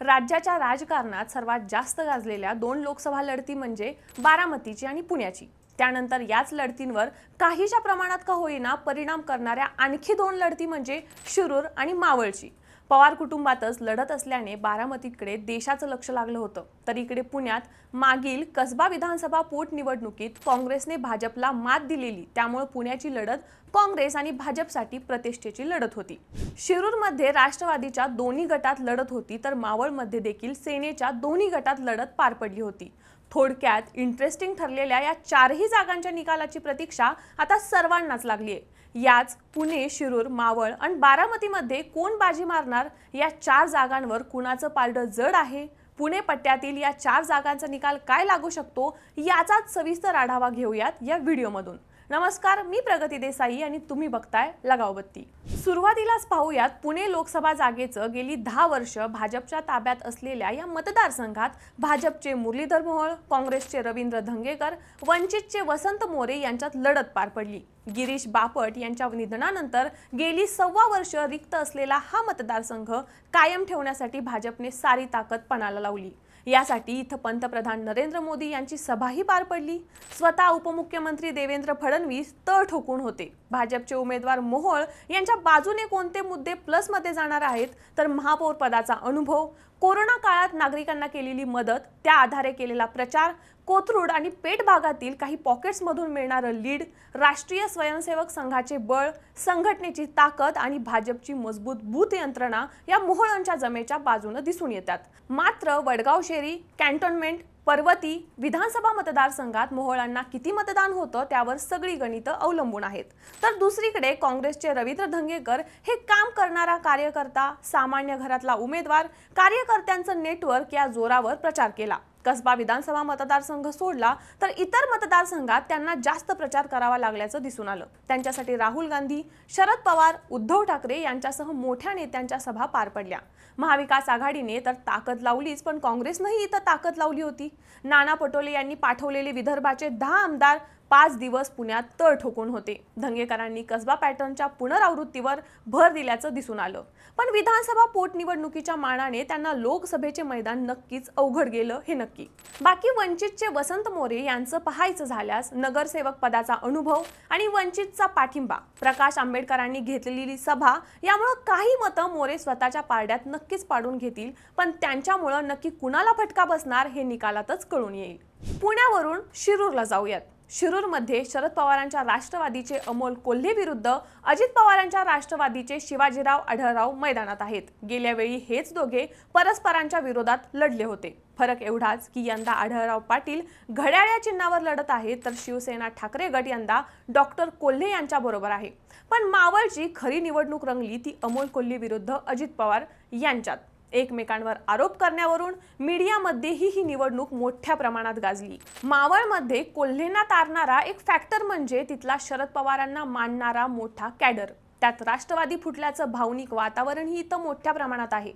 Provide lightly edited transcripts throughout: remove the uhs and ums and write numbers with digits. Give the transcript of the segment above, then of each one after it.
राज्याच्या राजकारणात सर्वात जास्त गाजलेल्या दोन लोकसभा लढती म्हणजे बारामतीची आणि पुण्याची। त्यानंतर याच लढतींवर काहीशा प्रमाणात का होईना परिणाम करणाऱ्या आणखी दोन लढती म्हणजे शिरूर आणि मावळची। पवार कुटुंबातच लढत असल्याने बारामतीकडे देशाचं लक्ष लागलं होतं, तर इकडे पुण्यात मागील कसबा विधानसभा पोटनिवडणुकीत काँग्रेसने भाजपला मात दिलेली, त्यामुळे पुण्याची लढत काँग्रेस आणि भाजपसाठी प्रतिष्ठेची लढत होती। शिरूरमध्ये राष्ट्रवादीच्या दोन्ही गटात लढत होती, तर मावळमध्ये देखील सेनेच्या दोन्ही गटात लढत पार पडली होती। थोडक्यात इंटरेस्टिंग ठरलेल्या या चारही जागांच्या निकालाची प्रतीक्षा आता सर्वांनाच लागली आहे। याच पुणे, शिरूर, मावळ आणि बारामतीमध्ये कोण बाजी मारणार, या चार जागांवर कुणाचं पारडं जड आहे, पुणे पट्ट्यातील या चार जागांचा निकाल काय लागू शकतो, याचाच सविस्तर आढावा घेऊयात या व्हिडिओमधून। नमस्कार, मी प्रगती देसाई आणि तुम्ही बघताय लगावबत्ती। सुरुवातीलाच पाहूयात पुणे लोकसभा जागेचं गेली 10 वर्ष भाजपच्या ताब्यात असलेल्या या मतदारसंघात भाजपचे मुरलीधर मोहोळ, काँग्रेसचे रवींद्र धंगेकर, वंचितचे वसंत मोरे यांच्यात लढत पार पडली। गिरीश बापट यांच्या निधनानंतर गेली 1.25 वर्ष रिक्त असलेला हा मतदारसंघ कायम ठेवण्यासाठी भाजपने सारी ताकद पणाला लावली। यासाठी इथं पंतप्रधान नरेंद्र मोदी यांची सभाही पार पडली। स्वतः उपमुख्यमंत्री देवेंद्र फडणवीस तळ ठोकून होते। भाजपचे उमेदवार मोहोळ यांच्या बाजूने कोणते मुद्दे प्लस मध्ये जाणार आहेत, तर महापौर पदाचा अनुभव, कोरोना काळात नागरिकांना केलेली मदत, त्या आधारे केलेला प्रचार, कोथरूड आणि पेठ भागातील काही पॉकेट्समधून मिळणारं लीड, राष्ट्रीय स्वयंसेवक संघाचे बळ, संघटनेची ताकद आणि भाजपची मजबूत बूथ यंत्रणा या मोहोळांच्या जमेच्या बाजूने दिसून येतात। मात्र वडगाव शेरी, कॅन्टोन्मेंट, पर्वती विधानसभा मतदारसंघात मोहोळांना किती मतदान होतं त्यावर सगळी गणितं अवलंबून आहेत। तर दुसरीकडे काँग्रेसचे रवींद्र धंगेकर हे काम करणारा कार्यकर्ता, सामान्य घरातला उमेदवार, कार्यकर्त्यांचं नेटवर्क या जोरावर प्रचार केला। कसबा विधानसभा मतदारसंघ सोडला तर इतर मतदारसंघात त्यांना जास्त प्रचार करावा लागल्याचं दिसून आलं। त्यांच्यासाठी राहुल गांधी, शरद पवार, उद्धव ठाकरे यांच्यासह मोठ्या नेत्यांच्या सभा पार पडल्या। महाविकास आघाडीने तर ताकद लावलीच, पण काँग्रेसनेही इथं ताकद लावली होती। नाना पटोले यांनी पाठवलेले विदर्भाचे 10 आमदार 5 दिवस पुण्यात तळ ठोकून होते। धंगेकरांनी कसबा पॅटर्नच्या पुनरावृत्तीवर भर दिल्याचं दिसून आलं, पण विधानसभा पोटनिवडणुकीच्या मानाने त्यांना लोकसभेचे मैदान नक्कीच अवघड गेलं हे नक्की। बाकी वंचितचे वसंत मोरे यांचं पाहायचं झाल्यास नगरसेवक पदाचा अनुभव आणि वंचितचा पाठिंबा, प्रकाश आंबेडकरांनी घेतलेली सभा यामुळे काही मतं मोरे स्वतःच्या पारड्यात नक्कीच पाडून घेतील, पण त्यांच्यामुळे नक्की कुणाला फटका बसणार हे निकालातच कळून येईल। पुण्यावरून शिरूरला जाऊयात। शिरूरमध्ये शरद पवारांच्या राष्ट्रवादीचे अमोल कोल्हे विरुद्ध अजित पवारांच्या राष्ट्रवादीचे शिवाजीराव आढळराव मैदानात आहेत। गेल्या वेळी हेच दोघे परस्परांच्या विरोधात लढले होते। फरक एवढाच की यंदा आढळराव पाटील घड्याळ्या चिन्हावर लढत आहेत, तर शिवसेना ठाकरे गट यंदा डॉक्टर कोल्हे यांच्या बरोबर आहे। पण मावळची खरी निवडणूक रंगली ती अमोल कोल्हे विरुद्ध अजित पवार यांच्यात। एकमेकांवर आरोप करण्यावरून मीडियामध्येही ही निवडणूक मोठ्या प्रमाणात गाजली। मावळमध्ये कोल्हेंना तारणारा एक फॅक्टर म्हणजे तिथला शरद पवारांना मानणारा मोठा कॅडर, त्यात राष्ट्रवादी फुटल्याचं भावनिक वातावरणही इथं मोठ्या प्रमाणात आहे।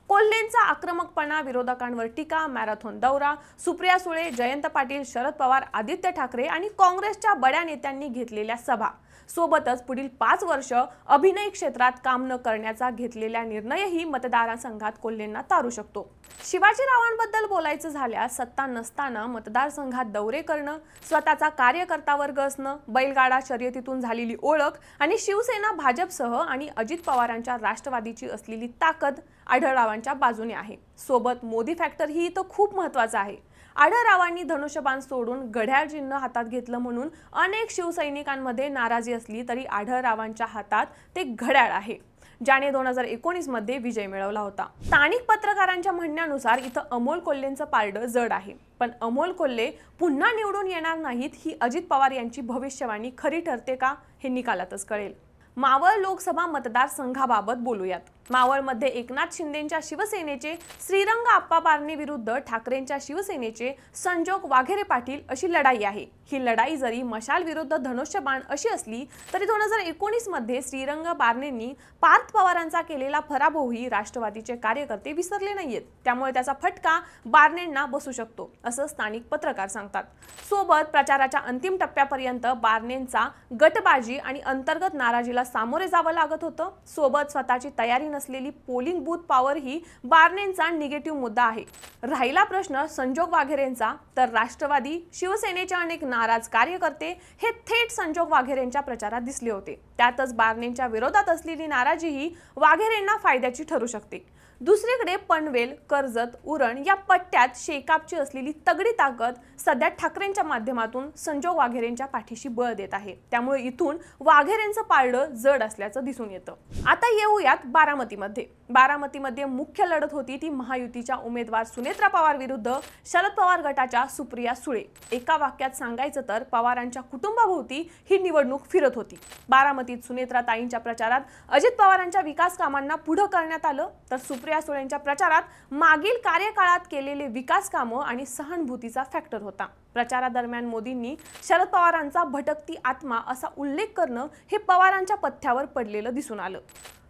कोल्हेंचा आक्रमकपणा, विरोधकांवर टीका, मॅरेथॉन दौरा, सुप्रिया सुळे, जयंत पाटील, शरद पवार, आदित्य ठाकरे आणि काँग्रेसच्या बड्या नेत्यांनी घेतलेल्या सभा, सोबतच पुढील 5 वर्ष अभिनय क्षेत्रात काम न करण्याचा घेतलेला निर्णयही मतदारसंघात कोल्हेंना तारू शकतो। शिवाजीरावांबद्दल बोलायचं झाल्यास सत्ता नसताना मतदारसंघात दौरे करणं, स्वतःचा कार्यकर्ता वर्ग असणं, बैलगाडा शर्यतीतून झालेली ओळख आणि शिवसेना भाजपसह आणि अजित पवारांच्या राष्ट्रवादीची असलेली ताकद आढळरावांच्या बाजूने आहे। सोबत मोदी फॅक्टर ही इथं खूप महत्त्वाचा आहे। आढळरावांनी धनुष्यबाण सोडून घड्याळ चिन्ह हातात घेतलं म्हणून अनेक शिवसैनिकांमध्ये नाराजी असली तरी आढळरावांच्या हातात ते घड्याळ आहे, ज्याने 2019 मध्ये विजय मिळवला होता। स्थानिक पत्रकारांच्या म्हणण्यानुसार इथं अमोल कोल्हेंचं पारडं जड आहे, पण अमोल कोल्हे पुन्हा निवडून येणार नाहीत ही अजित पवार यांची भविष्यवाणी खरी ठरते का हे निकालातच कळेल। मावळ लोकसभा मतदारसंघाबाबत बोलूयात। मावळमध्ये एकनाथ शिंदेंच्या शिवसेनेचे श्रीरंग आप्पा बारणे विरुद्ध ठाकरेंच्या शिवसेनेचे संजोग वाघेरे पाटील अशी लढाई आहे। ही लढाई जरी मशाल विरुद्ध धनुष्यबाण अशी असली तरी 2019 मध्ये श्रीरंग बारणेंनी पार्थ पवारांचा केलेला पराभवही राष्ट्रवादीचे कार्यकर्ते विसरले नाहीयेत, त्यामुळे त्याचा फटका बारणेंना बसू शकतो असं स्थानिक पत्रकार सांगतात। सोबत प्रचाराच्या अंतिम टप्प्यापर्यंत बारणेंचा गटबाजी आणि अंतर्गत नाराजीला सामोरे जावं लागत होतं। सोबत स्वतःची तयारी असलेली पोलिंग बूथ पॉवर ही बारणेंचा निगेटिव्ह मुद्दा आहे। राहिला प्रश्न संजोग वाघेरेंचा, तर राष्ट्रवादी शिवसेनेचे अनेक नाराज कार्यकर्ते हे थेट संजोग वाघेरेंच्या प्रचारात दिसले होते। त्यातच बारणेंच्या विरोधात असलेली नाराजी ही वाघेरेंना फायद्याची ठरू शकते। दुसरीकडे पनवेल, कर्जत, उरण या पट्ट्यात शेकापची असलेली तगडी ताकद सध्या ठाकरेंच्या माध्यमातून संजोग वाघेरेंच्या पाठीशी बळ देत आहे। त्यामुळे इथून वाघेरेंचं पारडं जड असल्याचं दिसून येतं। आता येऊयात बारामतीमध्ये। बारामतीमध्ये मुख्य लढत होती ती महायुतीच्या उमेदवार सुनेत्रा पवार विरुद्ध शरद पवार गटाच्या सुप्रिया सुळे। एका वाक्यात सांगायचं तर पवारांच्या कुटुंबाभोवती ही निवडणूक फिरत होती। बारामतीत सुनेत्रा ताईंच्या प्रचारात अजित पवारांच्या विकास कामांना पुढे करण्यात आलं, तर सुप्रिया सुळेंच्या प्रचारात मागील कार्यकाळात केलेले विकास कामं आणि सहानुभूतीचा फॅक्टर होता। प्रचारादरम्यान मोदींनी शरद पवारांचा भटकती आत्मा असा उल्लेख करणं हे पवारांच्या पथ्यावर पडलेलं दिसून आलं।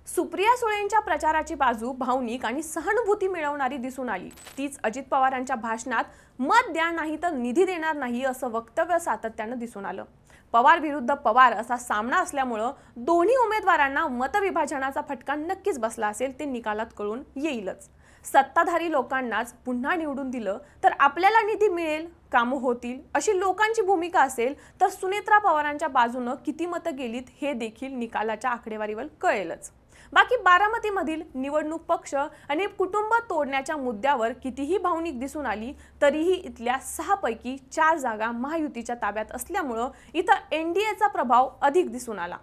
सुप्रिया सुळेंच्या प्रचाराची बाजू भावनिक आणि सहानुभूती मिळवणारी दिसून आली। तीच अजित पवारांच्या भाषणात मत द्या नाही तर निधी देणार नाही असं वक्तव्य सातत्यानं दिसून आलं। पवार विरुद्ध पवार असा सामना असल्यामुळे दोन्ही उमेदवारांना मतविभाजनाचा फटका नक्कीच बसला असेल, ते निकालात कळून येईलच। सत्ताधारी लोकांनाच पुन्हा निवडून दिलं तर आपल्याला निधी मिळेल, कामं होतील अशी लोकांची भूमिका असेल तर सुनेत्रा पवारांच्या बाजूने किती मतं गेलीत हे देखील निकालाच्या आकडेवारीवर कळेलच। बाकी बारामतीमधील निवडणूक पक्ष आणि कुटुंब तोडण्याच्या मुद्द्यावर कितीही भावनिक दिसून आली तरीही इथल्या 6 पैकी 4 जागा महायुतीच्या ताब्यात असल्यामुळे इथं एनडीएचा प्रभाव अधिक दिसून आला।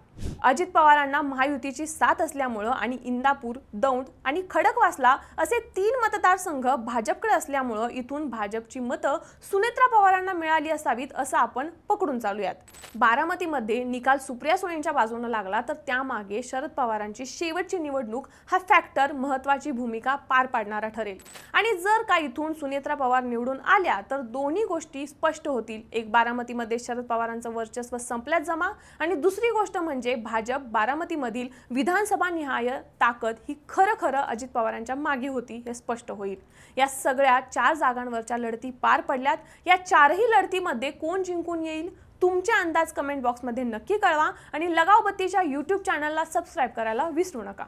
अजित पवारांना महायुतीची साथ असल्यामुळे आणि इंदापूर, दौंड आणि खडकवासला असे 3 मतदारसंघ भाजपकडे असल्यामुळे इथून भाजपची मतं सुनेत्रा पवारांना मिळाली असावीत असं आपण पकडून चालूयात। बारामतीमध्ये निकाल सुप्रिया सुळेंच्या बाजूने लागला तर त्यामागे शरद पवारांची शेवटची निवडणूक हा फॅक्टर महत्त्वाची भूमिका पार पाडणारा ठरेल। आणि जर का इथून सुनेत्रा पवार निवडून आल्या तर दोन्ही गोष्टी स्पष्ट होतील। एक, बारामतीमध्ये शरद पवारांचं वर्चस्व संपल्यात जमा, आणि दुसरी गोष्ट म्हणजे भाजप बारामतीमधील विधानसभा निहाय ताकद ही खरं अजित पवारांच्या मागे होती हे स्पष्ट होईल। या सगळ्या 4 जागांवरच्या लढती पार पडल्यात। या 4ही लढतीमध्ये कोण जिंकून येईल तुमचे अंदाज कमेंट बॉक्समध्ये नक्की कळवा आणि लगाव बत्तीच्या YouTube चॅनलला सबस्क्राइब करायला विसरू नका।